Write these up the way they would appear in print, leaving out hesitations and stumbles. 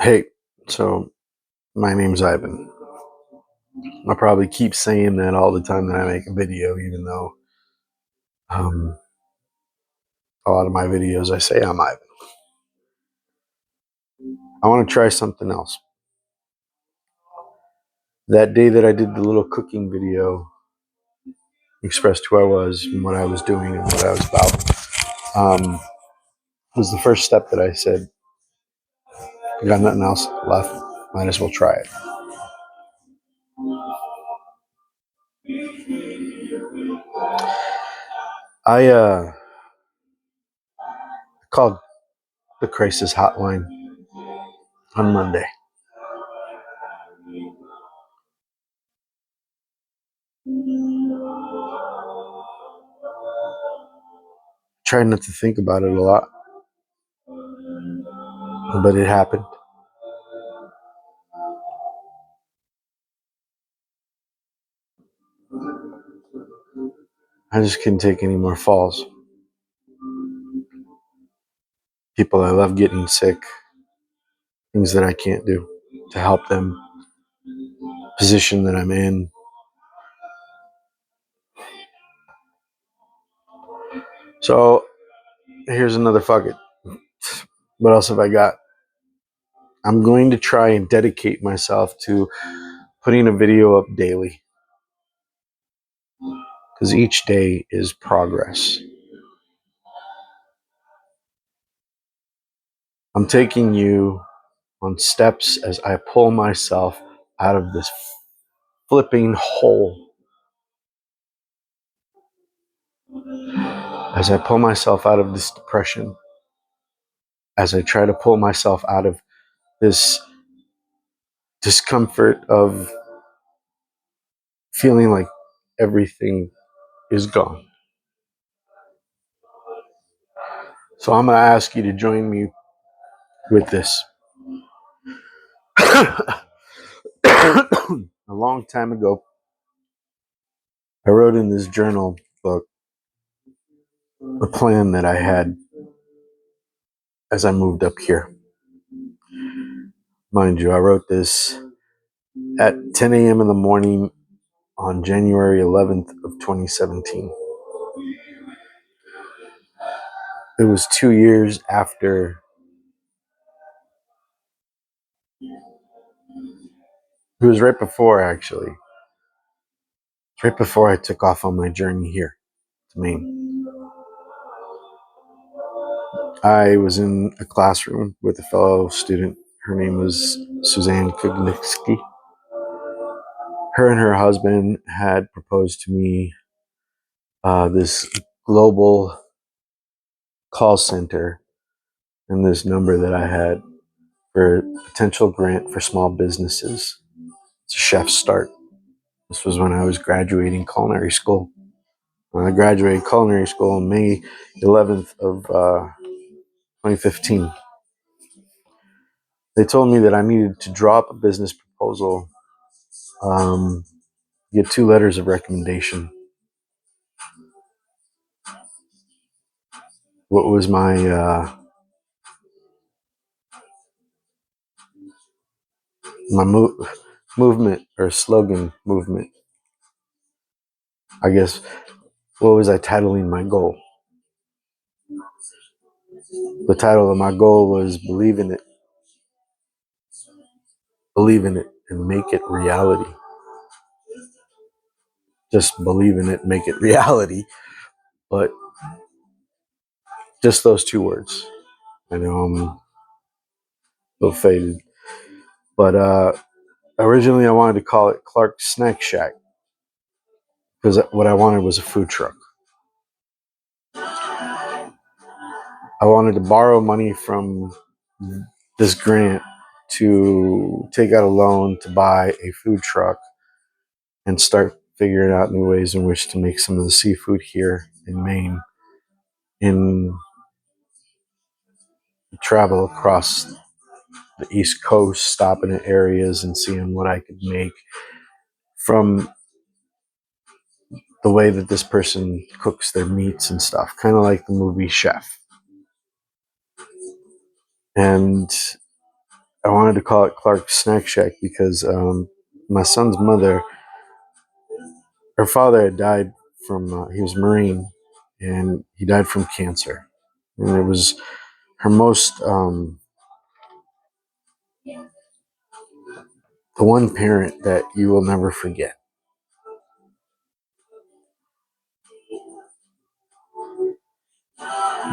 Hey, so my name's Ivan. I'll probably keep saying that all the time that I make a video, even though um, a lot of my videos I say I'm Ivan. I want to try something else. That day that I did the little cooking video, expressed who I was and what I was doing and what I was about, was the first step that I said, I got nothing else left, might as well try it. I called the crisis hotline on Monday. Tried not to think about it a lot, but it happened. I just couldn't take any more falls. People I love getting sick, things that I can't do to help them, position that I'm in. So here's another fuck it. What else have I got? I'm going to try and dedicate myself to putting a video up daily, because each day is progress. I'm taking you on steps as I pull myself out of this flipping hole. As I pull myself out of this depression, as I try to pull myself out of this discomfort of feeling like everything is gone. So I'm going to ask you to join me with this. A long time ago, I wrote in this journal book a plan that I had as I moved up here. Mind you, I wrote this at 10 a.m. in the morning on January 11th of 2017. It was 2 years after. It was right before, actually. Right before I took off on my journey here to Maine. I was in a classroom with a fellow student. Her name was Suzanne Kugnitsky. Her and her husband had proposed to me this global call center and this number that I had for potential grant for small businesses. It's a Chef Start. This was when I was graduating culinary school. When I graduated culinary school on May 11th of 2015. They told me that I needed to drop a business proposal, get 2 letters of recommendation. What was my movement or slogan movement? I guess, what was I titling my goal? The title of my goal was Believe in It. Believe in it and make it reality. Just believe in it, make it reality. But just those 2 words. I know I'm a little faded. But originally I wanted to call it Clark's Snack Shack, because what I wanted was a food truck. I wanted to borrow money from this grant to take out a loan to buy a food truck and start figuring out new ways in which to make some of the seafood here in Maine and travel across the East Coast, stopping at areas and seeing what I could make from the way that this person cooks their meats and stuff, kind of like the movie Chef. And I wanted to call it Clark's Snack Shack because my son's mother, her father had died from, he was a Marine, and he died from cancer. And it was her most, the one parent that you will never forget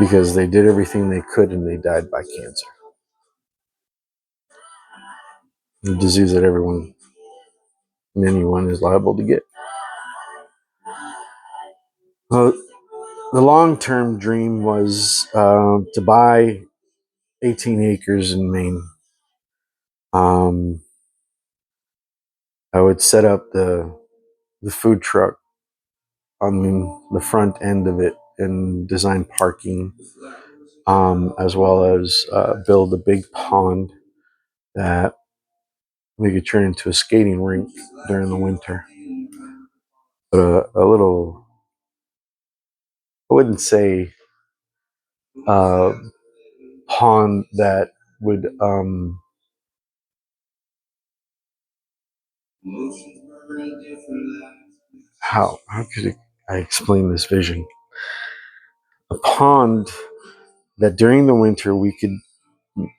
because they did everything they could and they died by cancer. A disease that everyone and anyone is liable to get. Well, the long-term dream was to buy 18 acres in Maine. I would set up the food truck on the front end of it and design parking, as well as build a big pond that we could turn into a skating rink during the winter. But a little, I wouldn't say uh, pond that would how could I explain this vision? A pond that during the winter we could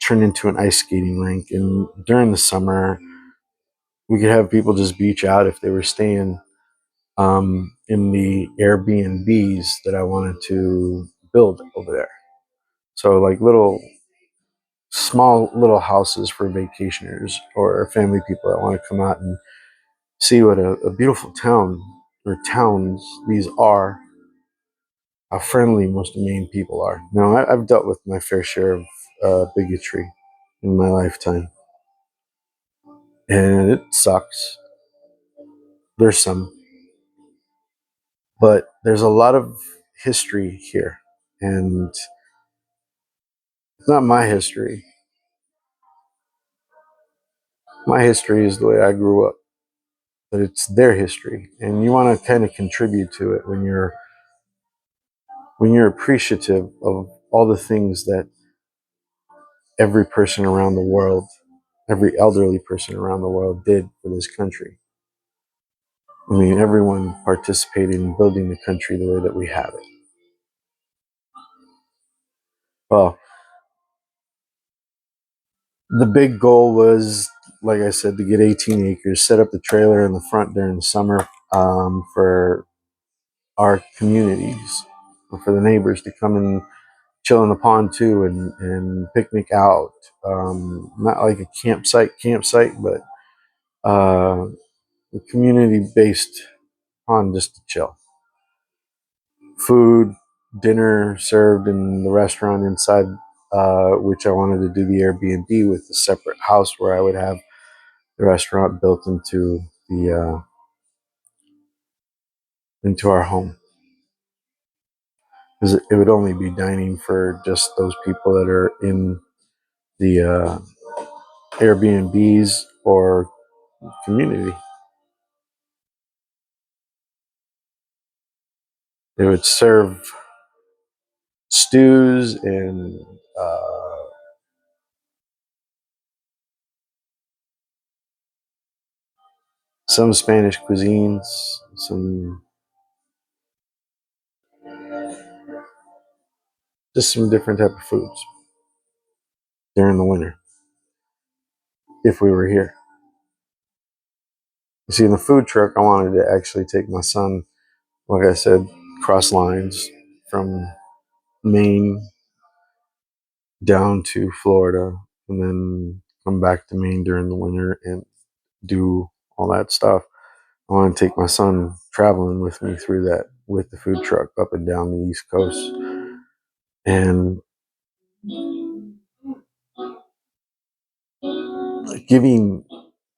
turn into an ice skating rink, and during the summer we could have people just beach out if they were staying in the Airbnbs that I wanted to build over there. So like small little houses for vacationers or family people that want to come out and see what a beautiful town or towns these are, how friendly most Maine people are. Now, I've dealt with my fair share of bigotry in my lifetime, and it sucks. There's some, but there's a lot of history here, and it's not my history. My history is the way I grew up, but it's their history, and you want to kind of contribute to it when you're appreciative of all the things that every person around the world, every elderly person around the world did for this country. I mean, everyone participated in building the country the way that we have it. Well, the big goal was, like I said, to get 18 acres, set up the trailer in the front during the summer for our communities, for the neighbors to come and chill in the pond too and picnic out. Not like a campsite, but a community based pond just to chill. Food, dinner served in the restaurant inside, which I wanted to do the Airbnb with a separate house where I would have the restaurant built into our home, because it would only be dining for just those people that are in the Airbnbs or community. They would serve stews and some Spanish cuisines, some different type of foods during the winter if we were here. You see, in the food truck, I wanted to actually take my son, like I said, cross lines from Maine down to Florida, and then come back to Maine during the winter and do all that stuff. I want to take my son traveling with me through that with the food truck up and down the East Coast, and giving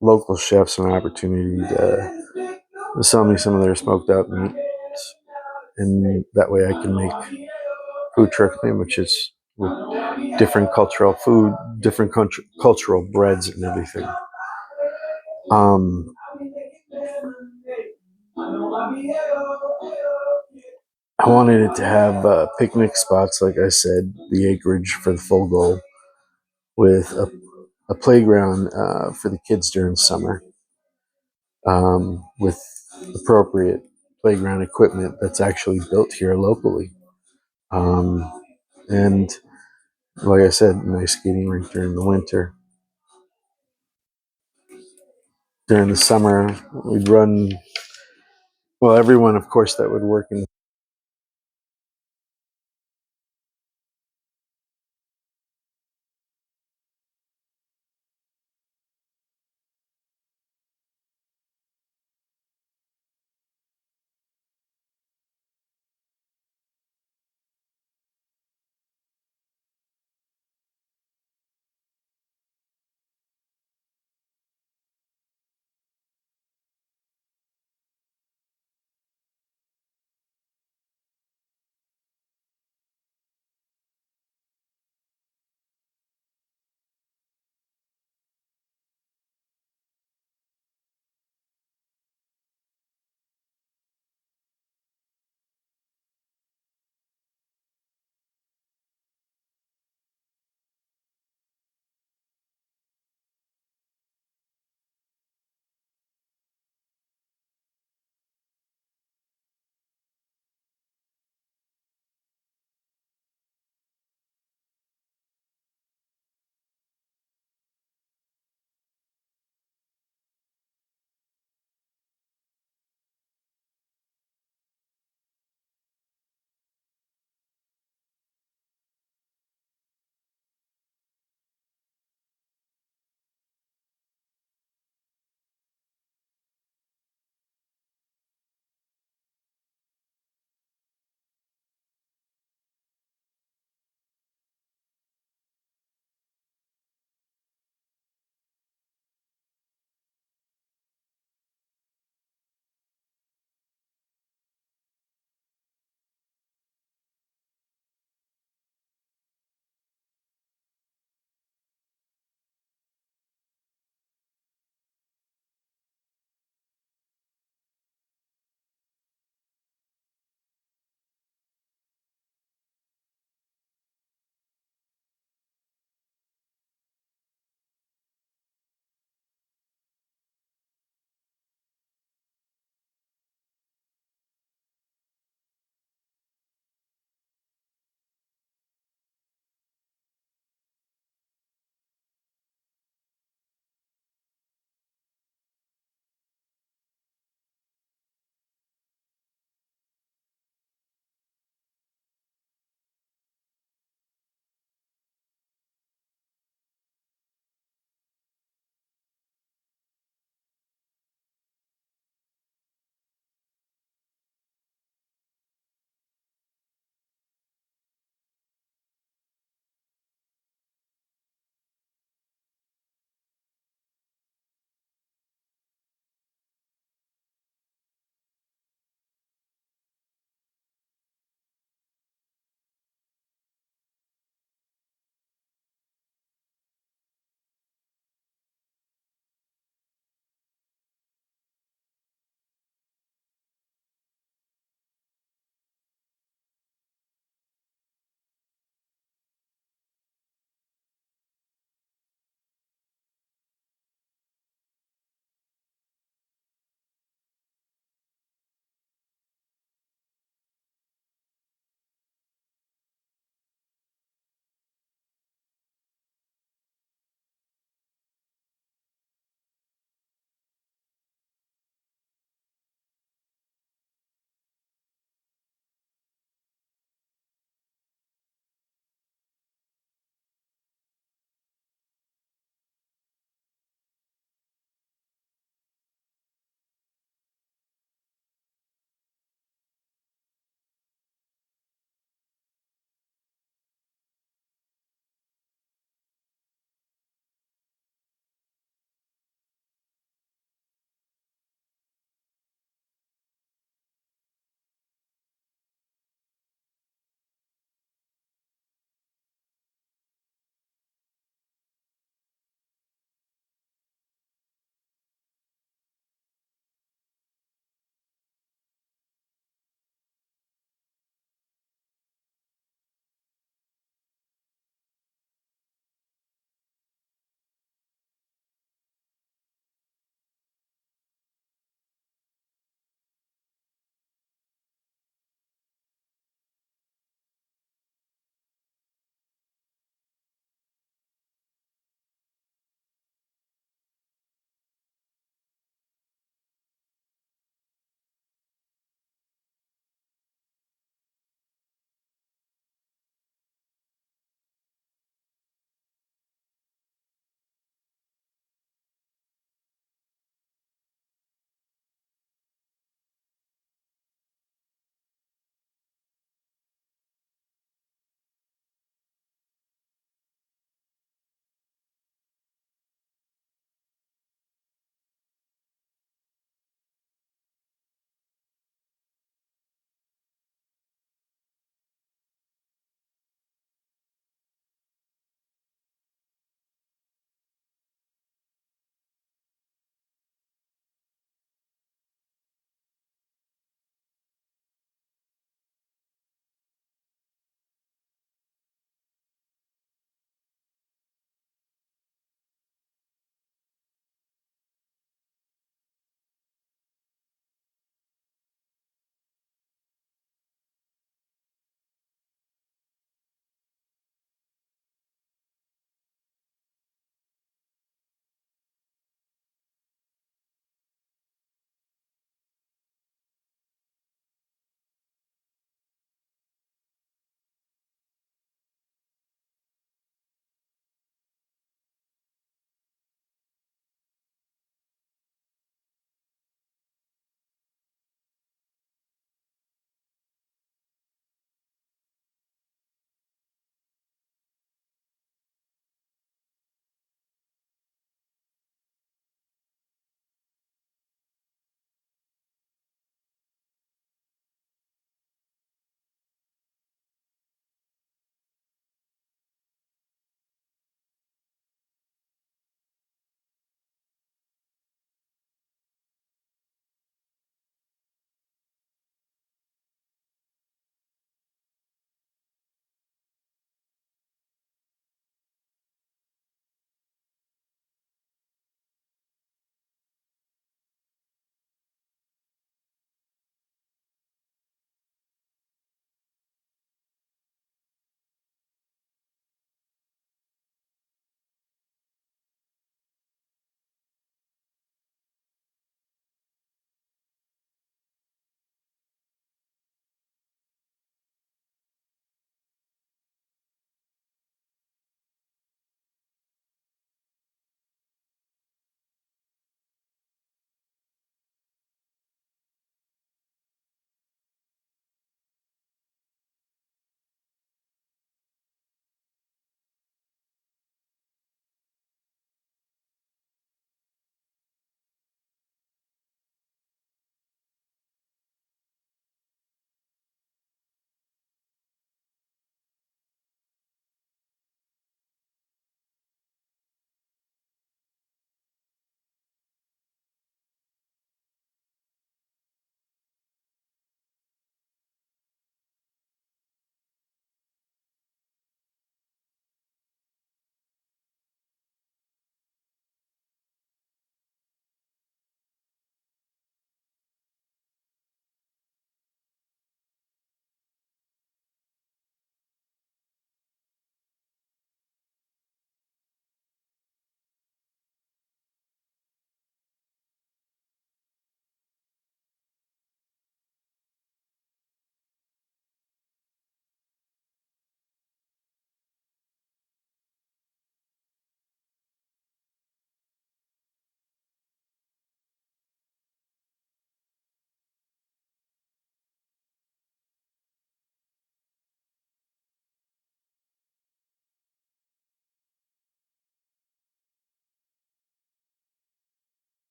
local chefs an opportunity to sell me some of their smoked out meats, and that way I can make food truck sandwiches with different cultural food, different cultural breads and everything. Um, I wanted it to have picnic spots, like I said, the acreage for the full goal, with a playground for the kids during summer, with appropriate playground equipment that's actually built here locally. And like I said, nice skating rink during the winter. During the summer, we'd run. Well, everyone, of course, that would work in the